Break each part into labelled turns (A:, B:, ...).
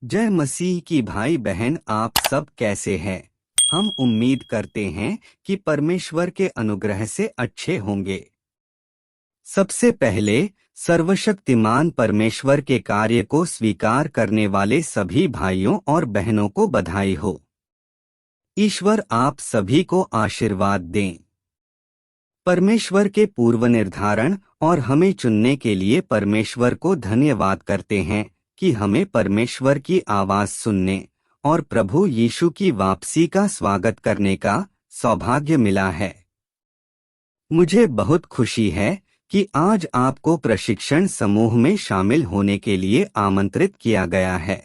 A: जय मसीह की भाई बहन, आप सब कैसे हैं? हम उम्मीद करते हैं कि परमेश्वर के अनुग्रह से अच्छे होंगे। सबसे पहले सर्वशक्तिमान परमेश्वर के कार्य को स्वीकार करने वाले सभी भाइयों और बहनों को बधाई हो। ईश्वर आप सभी को आशीर्वाद दें। परमेश्वर के पूर्व निर्धारण और हमें चुनने के लिए परमेश्वर को धन्यवाद करते हैं कि हमें परमेश्वर की आवाज सुनने और प्रभु यीशु की वापसी का स्वागत करने का सौभाग्य मिला है। मुझे बहुत खुशी है कि आज आपको प्रशिक्षण समूह में शामिल होने के लिए आमंत्रित किया गया है।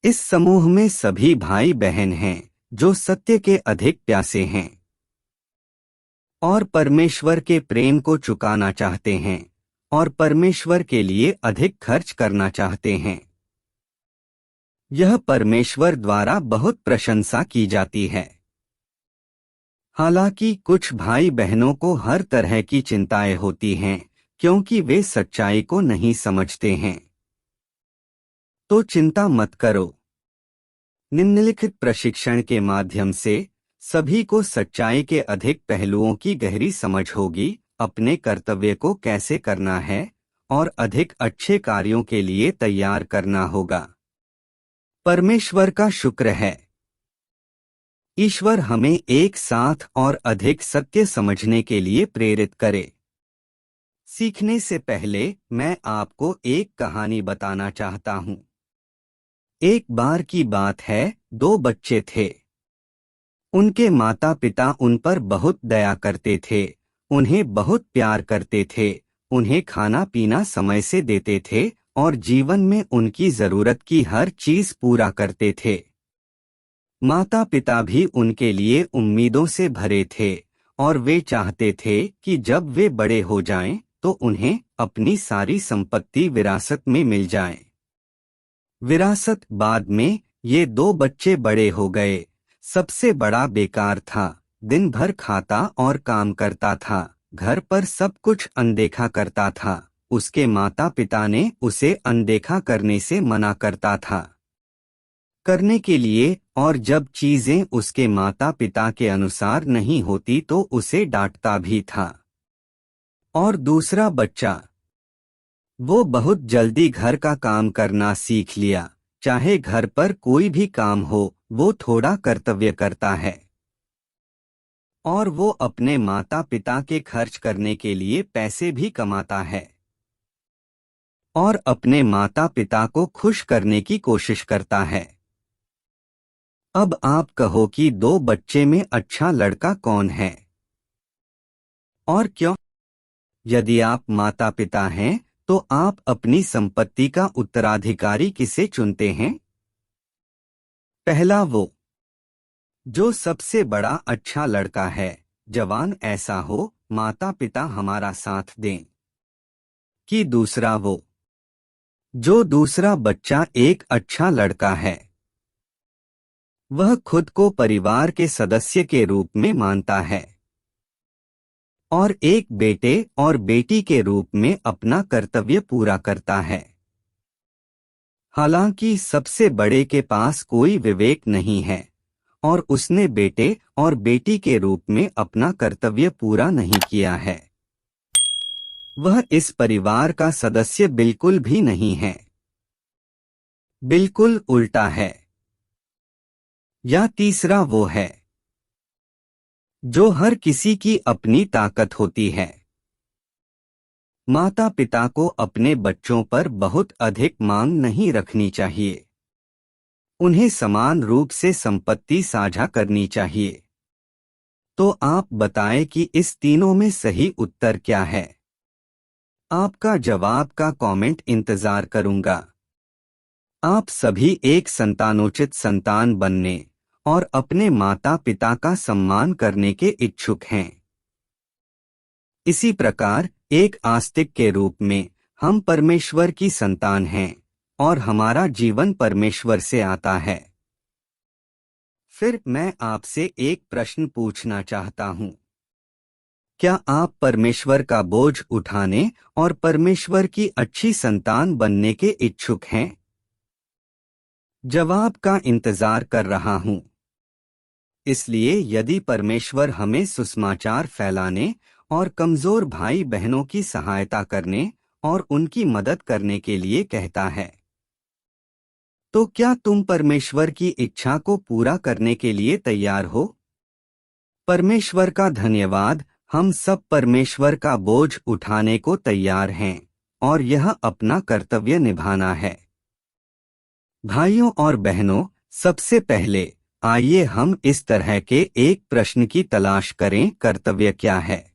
A: इस समूह में सभी भाई बहन हैं जो सत्य के अधिक प्यासे हैं और परमेश्वर के प्रेम को चुकाना चाहते हैं और परमेश्वर के लिए अधिक खर्च करना चाहते हैं। यह परमेश्वर द्वारा बहुत प्रशंसा की जाती है। हालांकि कुछ भाई बहनों को हर तरह की चिंताएं होती हैं क्योंकि वे सच्चाई को नहीं समझते हैं। तो चिंता मत करो। निम्नलिखित प्रशिक्षण के माध्यम से सभी को सच्चाई के अधिक पहलुओं की गहरी समझ होगी, अपने कर्तव्य को कैसे करना है और अधिक अच्छे कार्यों के लिए तैयार करना होगा। परमेश्वर का शुक्र है। ईश्वर हमें एक साथ और अधिक सत्य समझने के लिए प्रेरित करे। सीखने से पहले मैं आपको एक कहानी बताना चाहता हूँ। एक बार की बात है, दो बच्चे थे। उनके माता पिता उन पर बहुत दया करते थे, उन्हें बहुत प्यार करते थे, उन्हें खाना पीना समय से देते थे और जीवन में उनकी जरूरत की हर चीज पूरा करते थे। माता पिता भी उनके लिए उम्मीदों से भरे थे और वे चाहते थे कि जब वे बड़े हो जाएं तो उन्हें अपनी सारी संपत्ति विरासत में मिल जाए। विरासत बाद में ये दो बच्चे बड़े हो गए। सबसे बड़ा बेकार था, दिन भर खाता और काम करता था, घर पर सब कुछ अनदेखा करता था। उसके माता पिता ने उसे अनदेखा करने से मना करता था करने के लिए, और जब चीजें उसके माता पिता के अनुसार नहीं होती तो उसे डांटता भी था। और दूसरा बच्चा, वो बहुत जल्दी घर का काम करना सीख लिया। चाहे घर पर कोई भी काम हो, वो थोड़ा कर्तव्य करता है और वो अपने माता पिता के खर्च करने के लिए पैसे भी कमाता है और अपने माता पिता को खुश करने की कोशिश करता है। अब आप कहो कि दो बच्चे में अच्छा लड़का कौन है और क्यों? यदि आप माता पिता हैं तो आप अपनी संपत्ति का उत्तराधिकारी किसे चुनते हैं? पहला, वो जो सबसे बड़ा अच्छा लड़का है, जवान ऐसा हो माता पिता हमारा साथ दें। कि दूसरा, वो जो दूसरा बच्चा एक अच्छा लड़का है, वह खुद को परिवार के सदस्य के रूप में मानता है और एक बेटे और बेटी के रूप में अपना कर्तव्य पूरा करता है। हालांकि सबसे बड़े के पास कोई विवेक नहीं है और उसने बेटे और बेटी के रूप में अपना कर्तव्य पूरा नहीं किया है। वह इस परिवार का सदस्य बिल्कुल भी नहीं है, बिल्कुल उल्टा है। या तीसरा, वो है जो हर किसी की अपनी ताकत होती है। माता पिता को अपने बच्चों पर बहुत अधिक मांग नहीं रखनी चाहिए। उन्हें समान रूप से संपत्ति साझा करनी चाहिए। तो आप बताएं कि इस तीनों में सही उत्तर क्या है? आपका जवाब का कमेंट इंतजार करूंगा। आप सभी एक संतानोचित संतान बनने और अपने माता पिता का सम्मान करने के इच्छुक हैं। इसी प्रकार एक आस्तिक के रूप में हम परमेश्वर की संतान हैं और हमारा जीवन परमेश्वर से आता है। फिर मैं आपसे एक प्रश्न पूछना चाहता हूं। क्या आप परमेश्वर का बोझ उठाने और परमेश्वर की अच्छी संतान बनने के इच्छुक हैं? जवाब का इंतजार कर रहा हूं। इसलिए यदि परमेश्वर हमें सुसमाचार फैलाने और कमजोर भाई बहनों की सहायता करने और उनकी मदद करने के लिए कहता है, तो क्या तुम परमेश्वर की इच्छा को पूरा करने के लिए तैयार हो? परमेश्वर का धन्यवाद, हम सब परमेश्वर का बोझ उठाने को तैयार हैं और यह अपना कर्तव्य निभाना है। भाइयों और बहनों, सबसे पहले आइए हम इस तरह के एक प्रश्न की तलाश करें, कर्तव्य क्या है?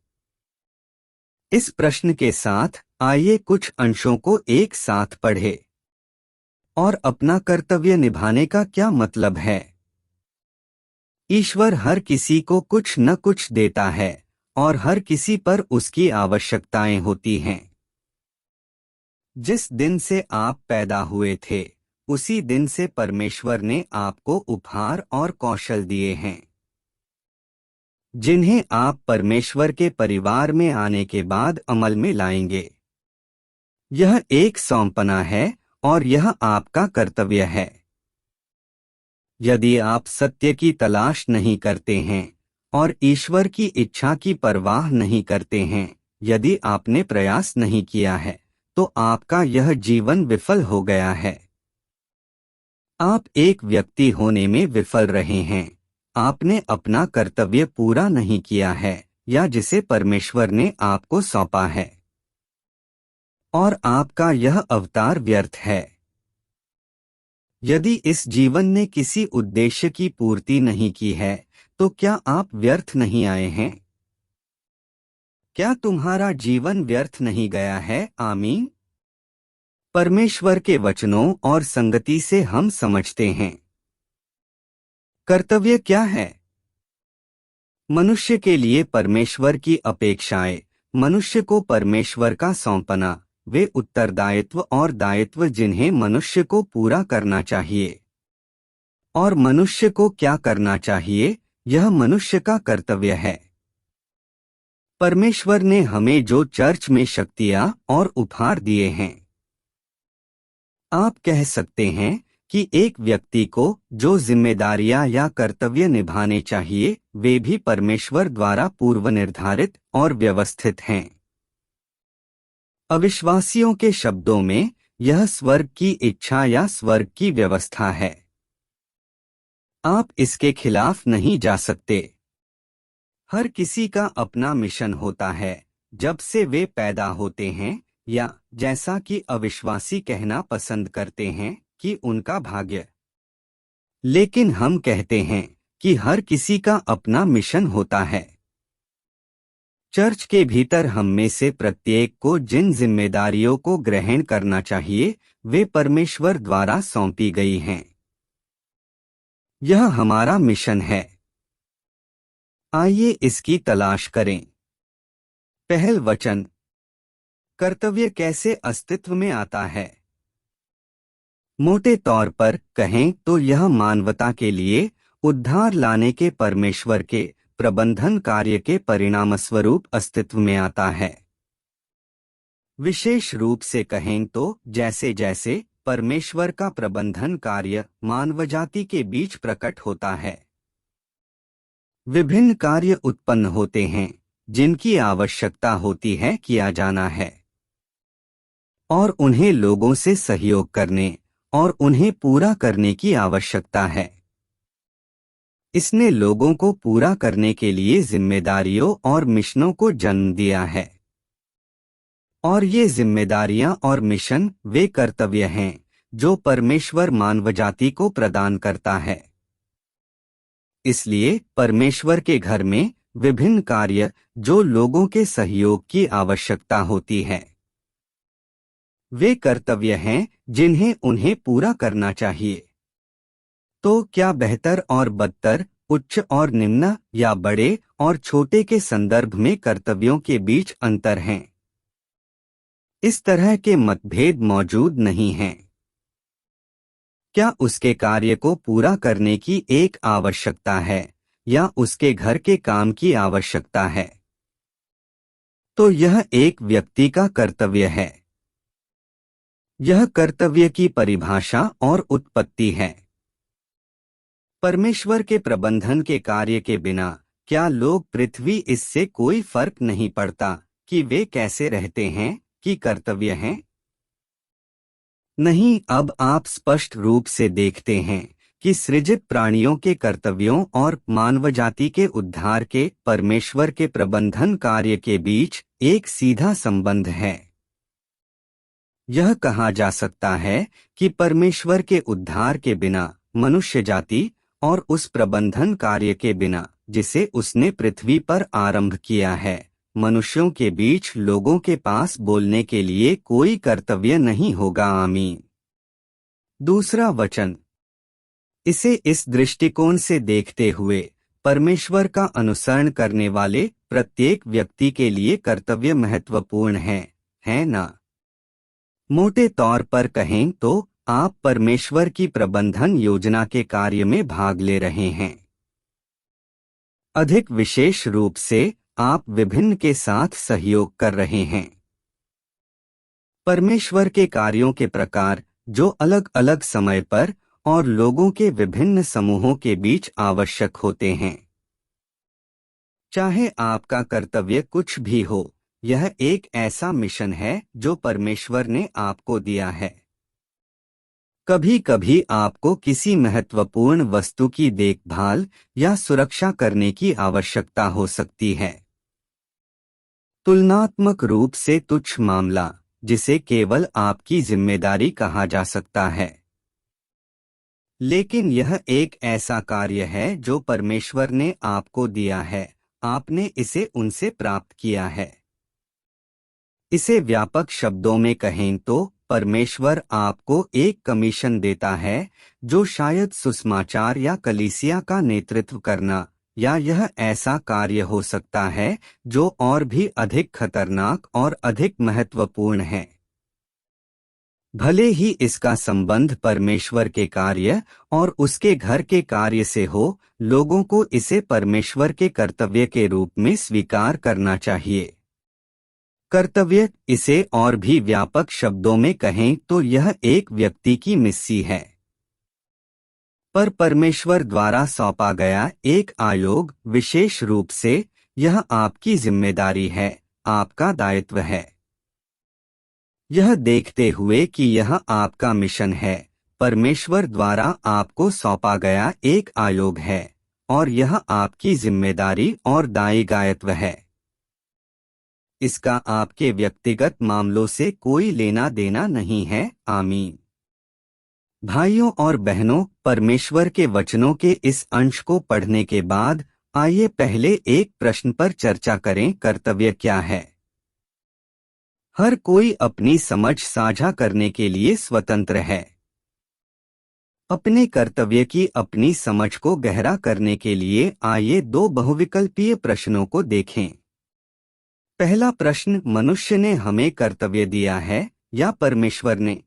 A: इस प्रश्न के साथ आइए कुछ अंशों को एक साथ पढ़ें। और अपना कर्तव्य निभाने का क्या मतलब है? ईश्वर हर किसी को कुछ न कुछ देता है और हर किसी पर उसकी आवश्यकताएं होती हैं। जिस दिन से आप पैदा हुए थे, उसी दिन से परमेश्वर ने आपको उपहार और कौशल दिए हैं, जिन्हें आप परमेश्वर के परिवार में आने के बाद अमल में लाएंगे। यह एक सौंपना है और यह आपका कर्तव्य है। यदि आप सत्य की तलाश नहीं करते हैं और ईश्वर की इच्छा की परवाह नहीं करते हैं, यदि आपने प्रयास नहीं किया है, तो आपका यह जीवन विफल हो गया है। आप एक व्यक्ति होने में विफल रहे हैं। आपने अपना कर्तव्य पूरा नहीं किया है या जिसे परमेश्वर ने आपको सौंपा है, और आपका यह अवतार व्यर्थ है। यदि इस जीवन ने किसी उद्देश्य की पूर्ति नहीं की है, तो क्या आप व्यर्थ नहीं आए हैं? क्या तुम्हारा जीवन व्यर्थ नहीं गया है? आमीन। परमेश्वर के वचनों और संगति से हम समझते हैं, कर्तव्य क्या है? मनुष्य के लिए परमेश्वर की अपेक्षाएं, मनुष्य को परमेश्वर का सौंपना, वे उत्तरदायित्व और दायित्व जिन्हें मनुष्य को पूरा करना चाहिए। और मनुष्य को क्या करना चाहिए, यह मनुष्य का कर्तव्य है। परमेश्वर ने हमें जो चर्च में शक्तियां और उपहार दिए हैं, आप कह सकते हैं कि एक व्यक्ति को जो जिम्मेदारियां या कर्तव्य निभाने चाहिए, वे भी परमेश्वर द्वारा पूर्व निर्धारित और व्यवस्थित हैं। अविश्वासियों के शब्दों में, यह स्वर्ग की इच्छा या स्वर्ग की व्यवस्था है। आप इसके खिलाफ नहीं जा सकते। हर किसी का अपना मिशन होता है जब से वे पैदा होते हैं, या जैसा कि अविश्वासी कहना पसंद करते हैं कि उनका भाग्य। लेकिन हम कहते हैं कि हर किसी का अपना मिशन होता है। चर्च के भीतर हम में से प्रत्येक को जिन जिम्मेदारियों को ग्रहण करना चाहिए, वे परमेश्वर द्वारा सौंपी गई हैं। यह हमारा मिशन है। आइए इसकी तलाश करें। पहल वचन, कर्तव्य कैसे अस्तित्व में आता है? मोटे तौर पर कहें तो यह मानवता के लिए उद्धार लाने के परमेश्वर के प्रबंधन कार्य के परिणामस्वरूप अस्तित्व में आता है। विशेष रूप से कहें तो जैसे जैसे परमेश्वर का प्रबंधन कार्य मानवजाति के बीच प्रकट होता है, विभिन्न कार्य उत्पन्न होते हैं जिनकी आवश्यकता होती है किया जाना है, और उन्हें लोगों से सहयोग करने और उन्हें पूरा करने की आवश्यकता है। इसने लोगों को पूरा करने के लिए जिम्मेदारियों और मिशनों को जन्म दिया है। और ये जिम्मेदारियां और मिशन वे कर्तव्य हैं जो परमेश्वर मानवजाति को प्रदान करता है। इसलिए परमेश्वर के घर में विभिन्न कार्य जो लोगों के सहयोग की आवश्यकता होती है, वे कर्तव्य हैं जिन्हें उन्हें पूरा करना चाहिए। तो क्या बेहतर और बदतर, उच्च और निम्न, या बड़े और छोटे के संदर्भ में कर्तव्यों के बीच अंतर हैं? इस तरह के मतभेद मौजूद नहीं हैं। क्या उसके कार्य को पूरा करने की एक आवश्यकता है या उसके घर के काम की आवश्यकता है? तो यह एक व्यक्ति का कर्तव्य है। यह कर्तव्य की परिभाषा और उत्पत्ति है। परमेश्वर के प्रबंधन के कार्य के बिना क्या लोग पृथ्वी, इससे कोई फर्क नहीं पड़ता कि वे कैसे रहते हैं कि कर्तव्य हैं। नहीं, अब आप स्पष्ट रूप से देखते हैं कि सृजित प्राणियों के कर्तव्यों और मानवजाति के उद्धार के परमेश्वर के प्रबंधन कार्य के बीच एक सीधा संबंध है। यह कहा जा सकता है कि परमेश्वर के उद्धार के बिना मनुष्य जाति और उस प्रबंधन कार्य के बिना जिसे उसने पृथ्वी पर आरंभ किया है, मनुष्यों के बीच लोगों के पास बोलने के लिए कोई कर्तव्य नहीं होगा। आमीन। दूसरा वचन। इसे इस दृष्टिकोण से देखते हुए परमेश्वर का अनुसरण करने वाले प्रत्येक व्यक्ति के लिए कर्तव्य महत्वपूर्ण है ना? मोटे तौर पर कहें तो आप परमेश्वर की प्रबंधन योजना के कार्य में भाग ले रहे हैं। अधिक विशेष रूप से आप विभिन्न के साथ सहयोग कर रहे हैं। परमेश्वर के कार्यों के प्रकार जो अलग अलग समय पर और लोगों के विभिन्न समूहों के बीच आवश्यक होते हैं। चाहे आपका कर्तव्य कुछ भी हो, यह एक ऐसा मिशन है जो परमेश्वर ने आपको दिया है। कभी कभी आपको किसी महत्वपूर्ण वस्तु की देखभाल या सुरक्षा करने की आवश्यकता हो सकती है। तुलनात्मक रूप से तुच्छ मामला जिसे केवल आपकी जिम्मेदारी कहा जा सकता है, लेकिन यह एक ऐसा कार्य है जो परमेश्वर ने आपको दिया है, आपने इसे उनसे प्राप्त किया है। इसे व्यापक शब्दों में कहें तो परमेश्वर आपको एक कमीशन देता है जो शायद सुसमाचार या कलीसिया का नेतृत्व करना, या यह ऐसा कार्य हो सकता है जो और भी अधिक खतरनाक और अधिक महत्वपूर्ण है। भले ही इसका संबंध परमेश्वर के कार्य और उसके घर के कार्य से हो, लोगों को इसे परमेश्वर के कर्तव्य के रूप में स्वीकार करना चाहिए। कर्तव्य, इसे और भी व्यापक शब्दों में कहें तो यह एक व्यक्ति की मिस्सी है, पर परमेश्वर द्वारा सौंपा गया एक आयोग। विशेष रूप से यह आपकी जिम्मेदारी है, आपका दायित्व है। यह देखते हुए कि यह आपका मिशन है, परमेश्वर द्वारा आपको सौंपा गया एक आयोग है और यह आपकी जिम्मेदारी और दायित्व है। इसका आपके व्यक्तिगत मामलों से कोई लेना देना नहीं है। आमीन। भाइयों और बहनों, परमेश्वर के वचनों के इस अंश को पढ़ने के बाद आइए पहले एक प्रश्न पर चर्चा करें। कर्तव्य क्या है? हर कोई अपनी समझ साझा करने के लिए स्वतंत्र है। अपने कर्तव्य की अपनी समझ को गहरा करने के लिए आइए दो बहुविकल्पीय प्रश्नों को देखें। पहला प्रश्न, मनुष्य ने हमें कर्तव्य दिया है या परमेश्वर ने?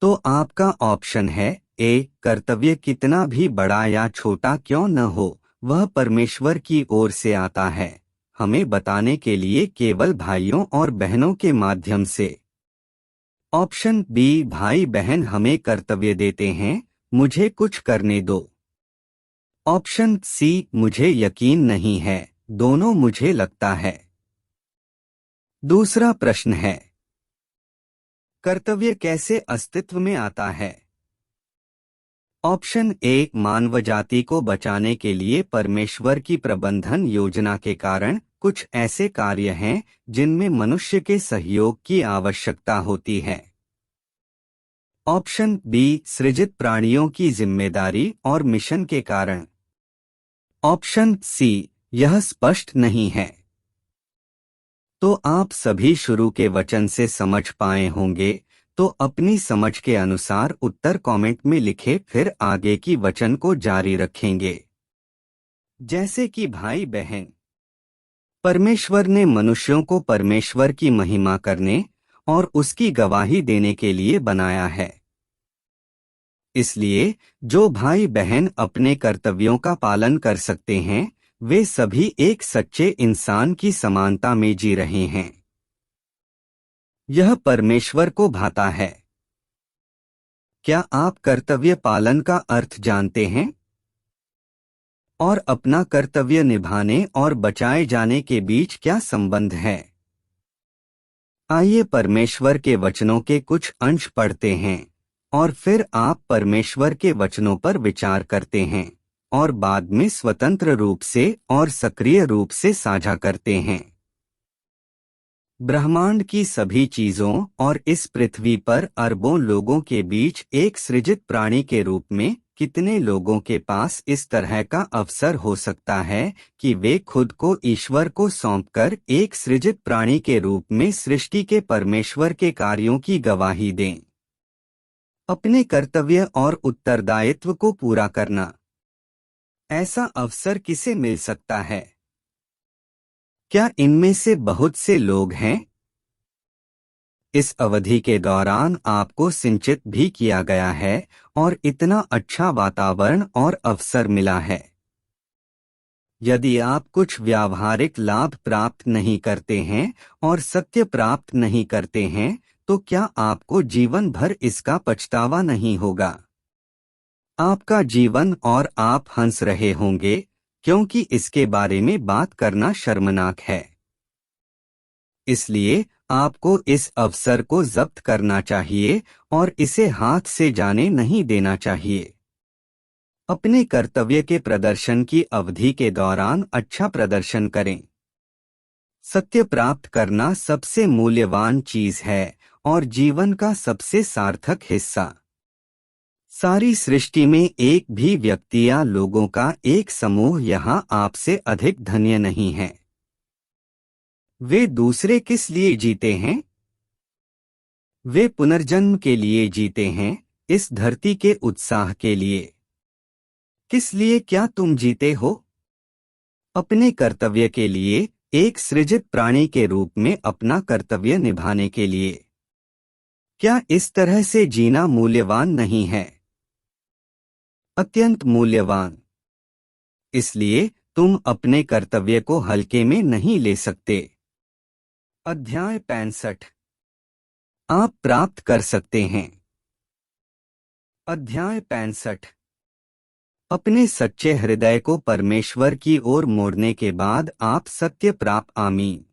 A: तो आपका ऑप्शन है ए, कर्तव्य कितना भी बड़ा या छोटा क्यों न हो, वह परमेश्वर की ओर से आता है, हमें बताने के लिए केवल भाइयों और बहनों के माध्यम से। ऑप्शन बी, भाई बहन हमें कर्तव्य देते हैं, मुझे कुछ करने दो। ऑप्शन सी, मुझे यकीन नहीं है, दोनों मुझे लगता है। दूसरा प्रश्न है, कर्तव्य कैसे अस्तित्व में आता है? ऑप्शन ए, मानव जाति को बचाने के लिए परमेश्वर की प्रबंधन योजना के कारण कुछ ऐसे कार्य हैं जिनमें मनुष्य के सहयोग की आवश्यकता होती है। ऑप्शन बी, सृजित प्राणियों की जिम्मेदारी और मिशन के कारण। ऑप्शन सी, यह स्पष्ट नहीं है। तो आप सभी शुरू के वचन से समझ पाए होंगे, तो अपनी समझ के अनुसार उत्तर कमेंट में लिखे, फिर आगे की वचन को जारी रखेंगे। जैसे कि भाई बहन, परमेश्वर ने मनुष्यों को परमेश्वर की महिमा करने और उसकी गवाही देने के लिए बनाया है। इसलिए जो भाई बहन अपने कर्तव्यों का पालन कर सकते हैं, वे सभी एक सच्चे इंसान की समानता में जी रहे हैं। यह परमेश्वर को भाता है। क्या आप कर्तव्य पालन का अर्थ जानते हैं और अपना कर्तव्य निभाने और बचाए जाने के बीच क्या संबंध है? आइए परमेश्वर के वचनों के कुछ अंश पढ़ते हैं और फिर आप परमेश्वर के वचनों पर विचार करते हैं और बाद में स्वतंत्र रूप से और सक्रिय रूप से साझा करते हैं। ब्रह्मांड की सभी चीजों और इस पृथ्वी पर अरबों लोगों के बीच एक सृजित प्राणी के रूप में कितने लोगों के पास इस तरह का अवसर हो सकता है कि वे खुद को ईश्वर को सौंपकर एक सृजित प्राणी के रूप में सृष्टि के परमेश्वर के कार्यों की गवाही दें? अपने कर्तव्य और उत्तरदायित्व को पूरा करना। ऐसा अवसर किसे मिल सकता है? क्या इनमें से बहुत से लोग हैं? इस अवधि के दौरान आपको सिंचित भी किया गया है और इतना अच्छा वातावरण और अवसर मिला है। यदि आप कुछ व्यावहारिक लाभ प्राप्त नहीं करते हैं और सत्य प्राप्त नहीं करते हैं, तो क्या आपको जीवन भर इसका पछतावा नहीं होगा? आपका जीवन और आप हंस रहे होंगे, क्योंकि इसके बारे में बात करना शर्मनाक है। इसलिए आपको इस अवसर को जब्त करना चाहिए और इसे हाथ से जाने नहीं देना चाहिए। अपने कर्तव्य के प्रदर्शन की अवधि के दौरान अच्छा प्रदर्शन करें। सत्य प्राप्त करना सबसे मूल्यवान चीज है और जीवन का सबसे सार्थक हिस्सा। सारी सृष्टि में एक भी व्यक्ति या लोगों का एक समूह यहाँ आपसे अधिक धन्य नहीं है। वे दूसरे किस लिए जीते हैं? वे पुनर्जन्म के लिए जीते हैं, इस धरती के उत्साह के लिए। किस लिए क्या तुम जीते हो? अपने कर्तव्य के लिए, एक सृजित प्राणी के रूप में अपना कर्तव्य निभाने के लिए। क्या इस तरह से जीना मूल्यवान नहीं है? अत्यंत मूल्यवान। इसलिए तुम अपने कर्तव्य को हल्के में नहीं ले सकते। अध्याय 65 आप प्राप्त कर सकते हैं। अध्याय 65 अपने सच्चे हृदय को परमेश्वर की ओर मोड़ने के बाद आप सत्य प्राप्त। आमीन।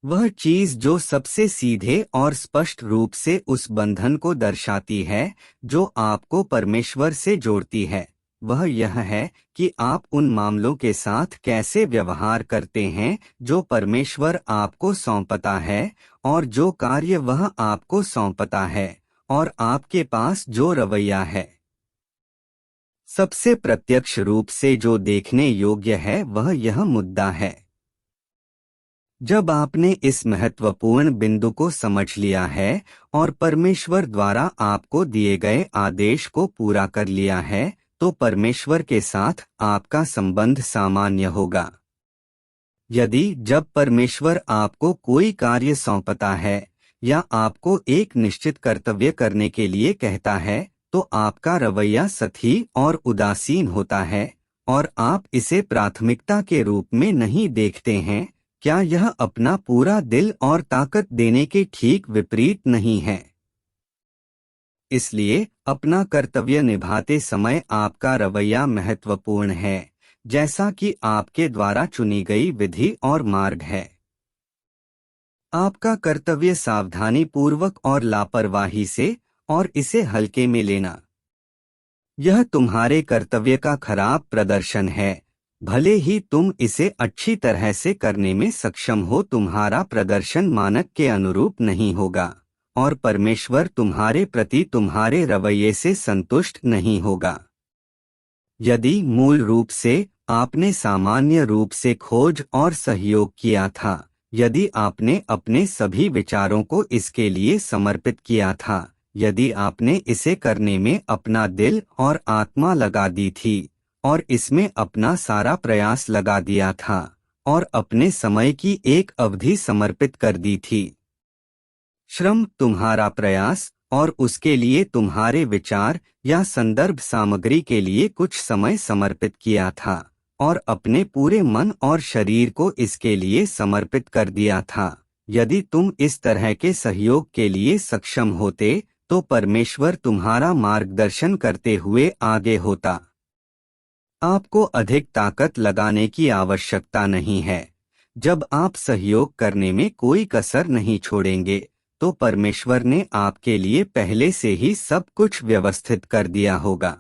A: वह चीज जो सबसे सीधे और स्पष्ट रूप से उस बंधन को दर्शाती है जो आपको परमेश्वर से जोड़ती है, वह यह है कि आप उन मामलों के साथ कैसे व्यवहार करते हैं जो परमेश्वर आपको सौंपता है और जो कार्य वह आपको सौंपता है और आपके पास जो रवैया है। सबसे प्रत्यक्ष रूप से जो देखने योग्य है वह यह मुद्दा है। जब आपने इस महत्वपूर्ण बिंदु को समझ लिया है और परमेश्वर द्वारा आपको दिए गए आदेश को पूरा कर लिया है, तो परमेश्वर के साथ आपका संबंध सामान्य होगा। यदि जब परमेश्वर आपको कोई कार्य सौंपता है या आपको एक निश्चित कर्तव्य करने के लिए कहता है, तो आपका रवैया सतही और उदासीन होता है और आप इसे प्राथमिकता के रूप में नहीं देखते हैं, क्या यह अपना पूरा दिल और ताकत देने के ठीक विपरीत नहीं है? इसलिए अपना कर्तव्य निभाते समय आपका रवैया महत्वपूर्ण है, जैसा कि आपके द्वारा चुनी गई विधि और मार्ग है। आपका कर्तव्य सावधानी पूर्वक और लापरवाही से और इसे हल्के में लेना। यह तुम्हारे कर्तव्य का खराब प्रदर्शन है, भले ही तुम इसे अच्छी तरह से करने में सक्षम हो। तुम्हारा प्रदर्शन मानक के अनुरूप नहीं होगा और परमेश्वर तुम्हारे प्रति तुम्हारे रवैये से संतुष्ट नहीं होगा। यदि मूल रूप से आपने सामान्य रूप से खोज और सहयोग किया था, यदि आपने अपने सभी विचारों को इसके लिए समर्पित किया था, यदि आपने इसे करने में अपना दिल और आत्मा लगा दी थी और इसमें अपना सारा प्रयास लगा दिया था और अपने समय की एक अवधि समर्पित कर दी थी, श्रम, तुम्हारा प्रयास और उसके लिए तुम्हारे विचार या संदर्भ सामग्री के लिए कुछ समय समर्पित किया था और अपने पूरे मन और शरीर को इसके लिए समर्पित कर दिया था, यदि तुम इस तरह के सहयोग के लिए सक्षम होते, तो परमेश्वर तुम्हारा मार्गदर्शन करते हुए आगे होता। आपको अधिक ताकत लगाने की आवश्यकता नहीं है। जब आप सहयोग करने में कोई कसर नहीं छोड़ेंगे, तो परमेश्वर ने आपके लिए पहले से ही सब कुछ व्यवस्थित कर दिया होगा।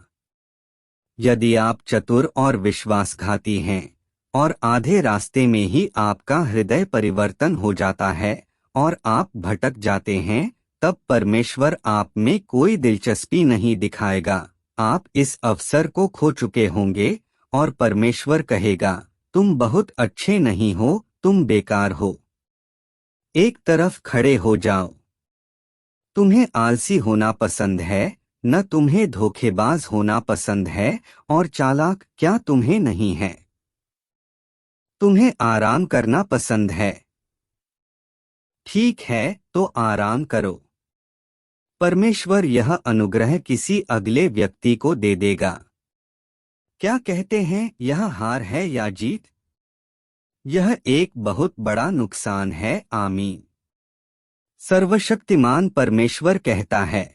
A: यदि आप चतुर और विश्वासघाती हैं और आधे रास्ते में ही आपका हृदय परिवर्तन हो जाता है और आप भटक जाते हैं, तब परमेश्वर आप में कोई दिलचस्पी नहीं दिखाएगा। आप इस अवसर को खो चुके होंगे और परमेश्वर कहेगा, तुम बहुत अच्छे नहीं हो, तुम बेकार हो। एक तरफ खड़े हो जाओ। तुम्हें आलसी होना पसंद है, न तुम्हें धोखेबाज होना पसंद है, और चालाक क्या तुम्हें नहीं है? तुम्हें आराम करना पसंद है। ठीक है, तो आराम करो। परमेश्वर यह अनुग्रह किसी अगले व्यक्ति को दे देगा। क्या कहते हैं, यह हार है या जीत? यह एक बहुत बड़ा नुकसान है। आमीन। सर्वशक्तिमान परमेश्वर कहता है,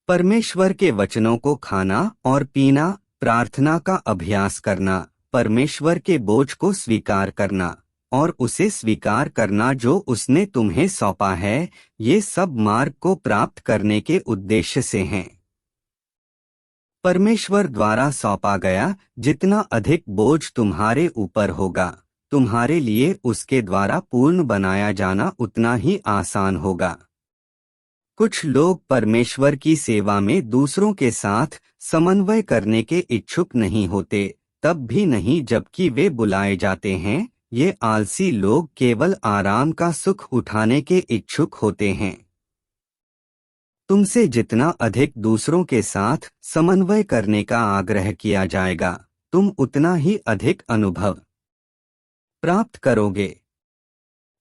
A: परमेश्वर के वचनों को खाना और पीना, प्रार्थना का अभ्यास करना, परमेश्वर के बोझ को स्वीकार करना और उसे स्वीकार करना जो उसने तुम्हें सौंपा है, ये सब मार्ग को प्राप्त करने के उद्देश्य से हैं। परमेश्वर द्वारा सौंपा गया जितना अधिक बोझ तुम्हारे ऊपर होगा, तुम्हारे लिए उसके द्वारा पूर्ण बनाया जाना उतना ही आसान होगा। कुछ लोग परमेश्वर की सेवा में दूसरों के साथ समन्वय करने के इच्छुक नहीं होते, तब भी नहीं जबकि वे बुलाए जाते हैं। ये आलसी लोग केवल आराम का सुख उठाने के इच्छुक होते हैं। तुमसे जितना अधिक दूसरों के साथ समन्वय करने का आग्रह किया जाएगा, तुम उतना ही अधिक अनुभव प्राप्त करोगे।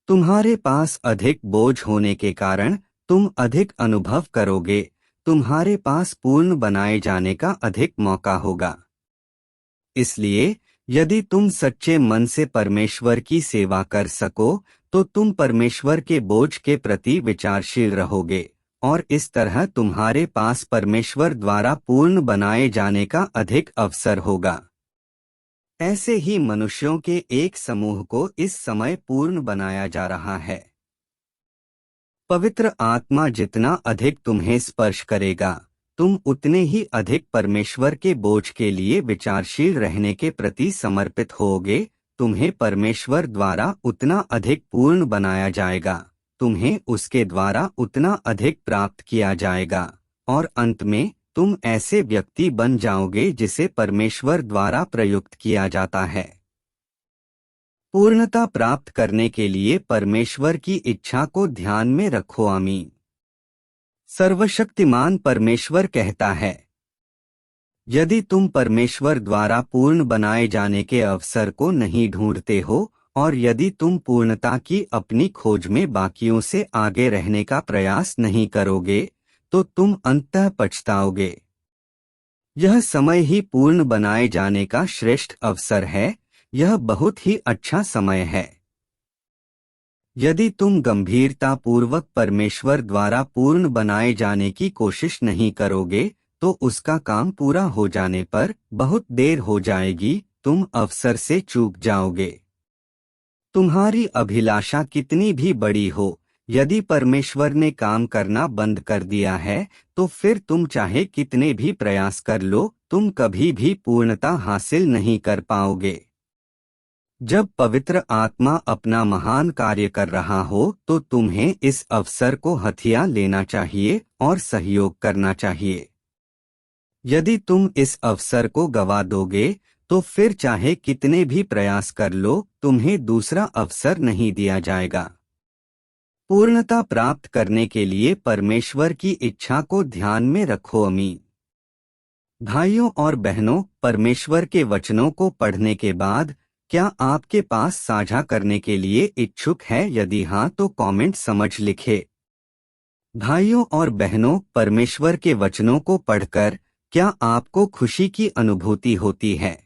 A: तुम्हारे पास अधिक बोझ होने के कारण तुम अधिक अनुभव करोगे, तुम्हारे पास पूर्ण बनाए जाने का अधिक मौका होगा। इसलिए यदि तुम सच्चे मन से परमेश्वर की सेवा कर सको, तो तुम परमेश्वर के बोझ के प्रति विचारशील रहोगे और इस तरह तुम्हारे पास परमेश्वर द्वारा पूर्ण बनाए जाने का अधिक अवसर होगा। ऐसे ही मनुष्यों के एक समूह को इस समय पूर्ण बनाया जा रहा है। पवित्र आत्मा जितना अधिक तुम्हें स्पर्श करेगा, तुम उतने ही अधिक परमेश्वर के बोझ के लिए विचारशील रहने के प्रति समर्पित होगे। तुम्हें परमेश्वर द्वारा उतना अधिक पूर्ण बनाया जाएगा, तुम्हें उसके द्वारा उतना अधिक प्राप्त किया जाएगा और अंत में तुम ऐसे व्यक्ति बन जाओगे जिसे परमेश्वर द्वारा प्रयुक्त किया जाता है। पूर्णता प्राप्त करने के लिए परमेश्वर की इच्छा को ध्यान में रखो। आमीन। सर्वशक्तिमान परमेश्वर कहता है, यदि तुम परमेश्वर द्वारा पूर्ण बनाए जाने के अवसर को नहीं ढूंढते हो और यदि तुम पूर्णता की अपनी खोज में बाकियों से आगे रहने का प्रयास नहीं करोगे, तो तुम अंततः पछताओगे। यह समय ही पूर्ण बनाए जाने का श्रेष्ठ अवसर है। यह बहुत ही अच्छा समय है। यदि तुम गंभीरता पूर्वक परमेश्वर द्वारा पूर्ण बनाए जाने की कोशिश नहीं करोगे, तो उसका काम पूरा हो जाने पर बहुत देर हो जाएगी, तुम अवसर से चूक जाओगे। तुम्हारी अभिलाषा कितनी भी बड़ी हो, यदि परमेश्वर ने काम करना बंद कर दिया है, तो फिर तुम चाहे कितने भी प्रयास कर लो, तुम कभी भी पूर्णता हासिल नहीं कर पाओगे। जब पवित्र आत्मा अपना महान कार्य कर रहा हो, तो तुम्हें इस अवसर को हथिया लेना चाहिए और सहयोग करना चाहिए। यदि तुम इस अवसर को गवा दोगे, तो फिर चाहे कितने भी प्रयास कर लो, तुम्हें दूसरा अवसर नहीं दिया जाएगा। पूर्णता प्राप्त करने के लिए परमेश्वर की इच्छा को ध्यान में रखो। आमीन। भाइयों और बहनों, परमेश्वर के वचनों को पढ़ने के बाद क्या आपके पास साझा करने के लिए इच्छुक है? यदि हाँ, तो कमेंट समझ लिखे। भाइयों और बहनों, परमेश्वर के वचनों को पढ़कर क्या आपको खुशी की अनुभूति होती है?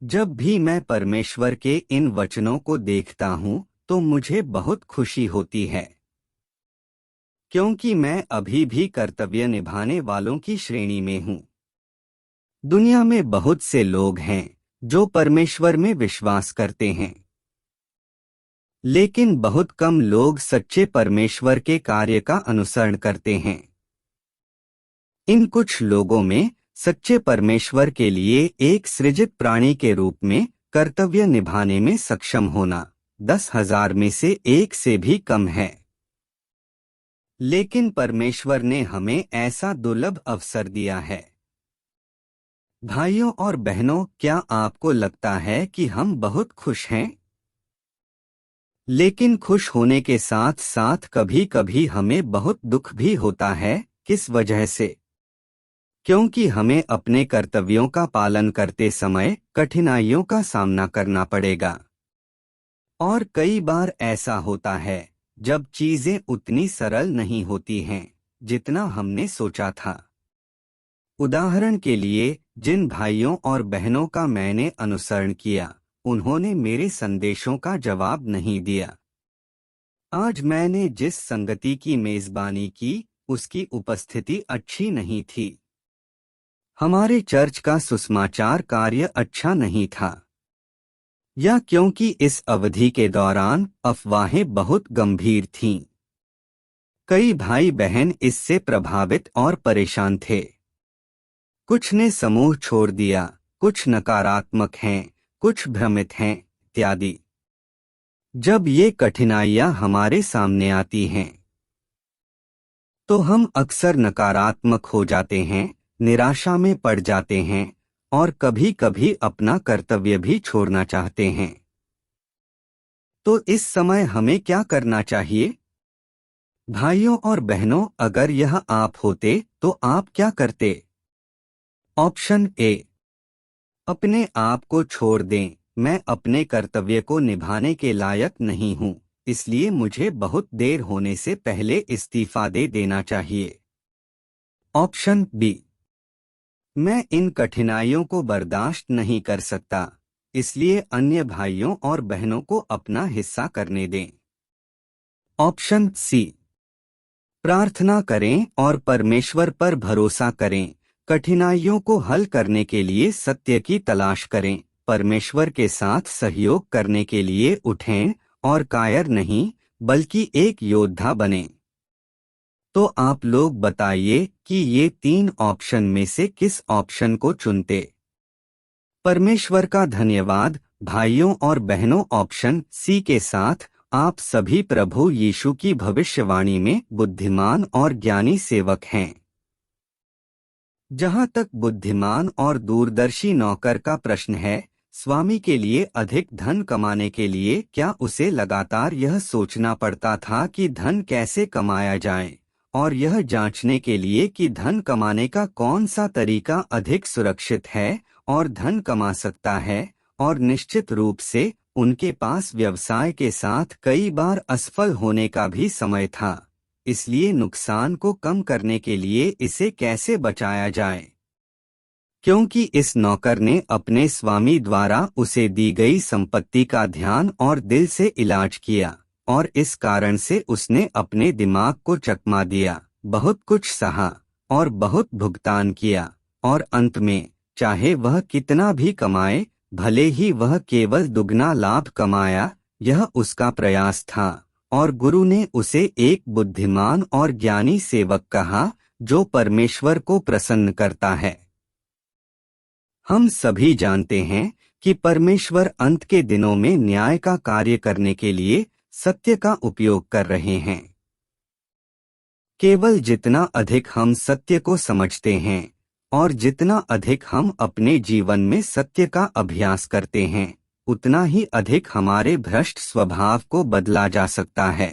A: जब भी मैं परमेश्वर के इन वचनों को देखता हूँ, तो मुझे बहुत खुशी होती है। क्योंकि मैं अभी भी कर्तव्य निभाने वालों की श्रेणी में हूँ। दुनिया में बहुत से लोग हैं जो परमेश्वर में विश्वास करते हैं, लेकिन बहुत कम लोग सच्चे परमेश्वर के कार्य का अनुसरण करते हैं। इन कुछ लोगों में सच्चे परमेश्वर के लिए एक सृजित प्राणी के रूप में कर्तव्य निभाने में सक्षम होना 10,000 में से एक से भी कम है। लेकिन परमेश्वर ने हमें ऐसा दुर्लभ अवसर दिया है। भाइयों और बहनों, क्या आपको लगता है कि हम बहुत खुश हैं? लेकिन खुश होने के साथ साथ कभी कभी हमें बहुत दुख भी होता है। किस वजह से? क्योंकि हमें अपने कर्तव्यों का पालन करते समय कठिनाइयों का सामना करना पड़ेगा। और कई बार ऐसा होता है जब चीजें उतनी सरल नहीं होती हैं जितना हमने सोचा था। उदाहरण के लिए, जिन भाइयों और बहनों का मैंने अनुसरण किया, उन्होंने मेरे संदेशों का जवाब नहीं दिया। आज मैंने जिस संगति की मेजबानी की, उसकी उपस्थिति अच्छी नहीं थी। हमारे चर्च का सुसमाचार कार्य अच्छा नहीं था, या क्योंकि इस अवधि के दौरान अफवाहें बहुत गंभीर थीं। कई भाई बहन इससे प्रभावित और परेशान थे। कुछ ने समूह छोड़ दिया, कुछ नकारात्मक हैं, कुछ भ्रमित हैं, इत्यादि। जब ये कठिनाइयां हमारे सामने आती हैं, तो हम अक्सर नकारात्मक हो जाते हैं, निराशा में पड़ जाते हैं और कभी कभी अपना कर्तव्य भी छोड़ना चाहते हैं। तो इस समय हमें क्या करना चाहिए? भाइयों और बहनों, अगर यह आप होते तो आप क्या करते? ऑप्शन ए, अपने आप को छोड़ दें। मैं अपने कर्तव्य को निभाने के लायक नहीं हूं, इसलिए मुझे बहुत देर होने से पहले इस्तीफा दे देना चाहिए। ऑप्शन बी, मैं इन कठिनाइयों को बर्दाश्त नहीं कर सकता, इसलिए अन्य भाइयों और बहनों को अपना हिस्सा करने दें। ऑप्शन सी, प्रार्थना करें और परमेश्वर पर भरोसा करें। कठिनाइयों को हल करने के लिए सत्य की तलाश करें। परमेश्वर के साथ सहयोग करने के लिए उठें और कायर नहीं, बल्कि एक योद्धा बनें। तो आप लोग बताइए कि ये 3 ऑप्शन में से किस ऑप्शन को चुनते? परमेश्वर का धन्यवाद भाइयों और बहनों। ऑप्शन सी के साथ आप सभी प्रभु यीशु की भविष्यवाणी में बुद्धिमान और ज्ञानी सेवक हैं। जहां तक बुद्धिमान और दूरदर्शी नौकर का प्रश्न है, स्वामी के लिए अधिक धन कमाने के लिए क्या उसे लगातार यह सोचना पड़ता था कि धन कैसे कमाया जाए, और यह जांचने के लिए कि धन कमाने का कौन सा तरीका अधिक सुरक्षित है और धन कमा सकता है? और निश्चित रूप से उनके पास व्यवसाय के साथ कई बार असफल होने का भी समय था, इसलिए नुकसान को कम करने के लिए इसे कैसे बचाया जाए? क्योंकि इस नौकर ने अपने स्वामी द्वारा उसे दी गई संपत्ति का ध्यान और दिल से इलाज किया, और इस कारण से उसने अपने दिमाग को चकमा दिया, बहुत कुछ सहा और बहुत भुगतान किया, और अंत में चाहे वह कितना भी कमाए, भले ही वह केवल दुगना लाभ कमाया, यह उसका प्रयास था, और गुरु ने उसे एक बुद्धिमान और ज्ञानी सेवक कहा जो परमेश्वर को प्रसन्न करता है। हम सभी जानते हैं कि परमेश्वर अंत के दिनों में न्याय का कार्य करने के लिए सत्य का उपयोग कर रहे हैं। केवल जितना अधिक हम सत्य को समझते हैं और जितना अधिक हम अपने जीवन में सत्य का अभ्यास करते हैं, उतना ही अधिक हमारे भ्रष्ट स्वभाव को बदला जा सकता है,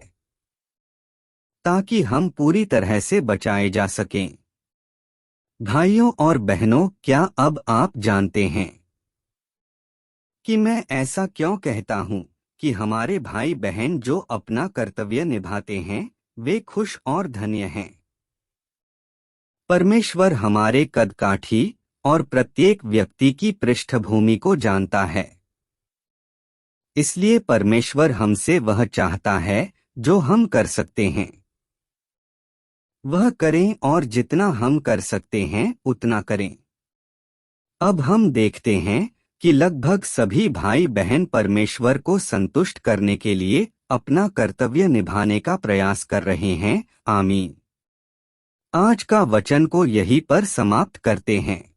A: ताकि हम पूरी तरह से बचाए जा सकें। भाइयों और बहनों, क्या अब आप जानते हैं कि मैं ऐसा क्यों कहता हूं कि हमारे भाई बहन जो अपना कर्तव्य निभाते हैं, वे खुश और धन्य हैं? परमेश्वर हमारे कदकाठी और प्रत्येक व्यक्ति की पृष्ठभूमि को जानता है। इसलिए परमेश्वर हमसे वह चाहता है जो हम कर सकते हैं। वह करें और जितना हम कर सकते हैं उतना करें। अब हम देखते हैं कि लगभग सभी भाई बहन परमेश्वर को संतुष्ट करने के लिए अपना कर्तव्य निभाने का प्रयास कर रहे हैं। आमीन। आज का वचन को यहीं पर समाप्त करते हैं।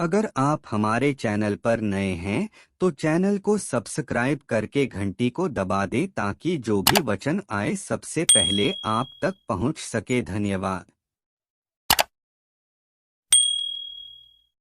A: अगर आप हमारे चैनल पर नए हैं तो चैनल को सब्सक्राइब करके घंटी को दबा दें ताकि जो भी वचन आए सबसे पहले आप तक पहुंच सके। धन्यवाद।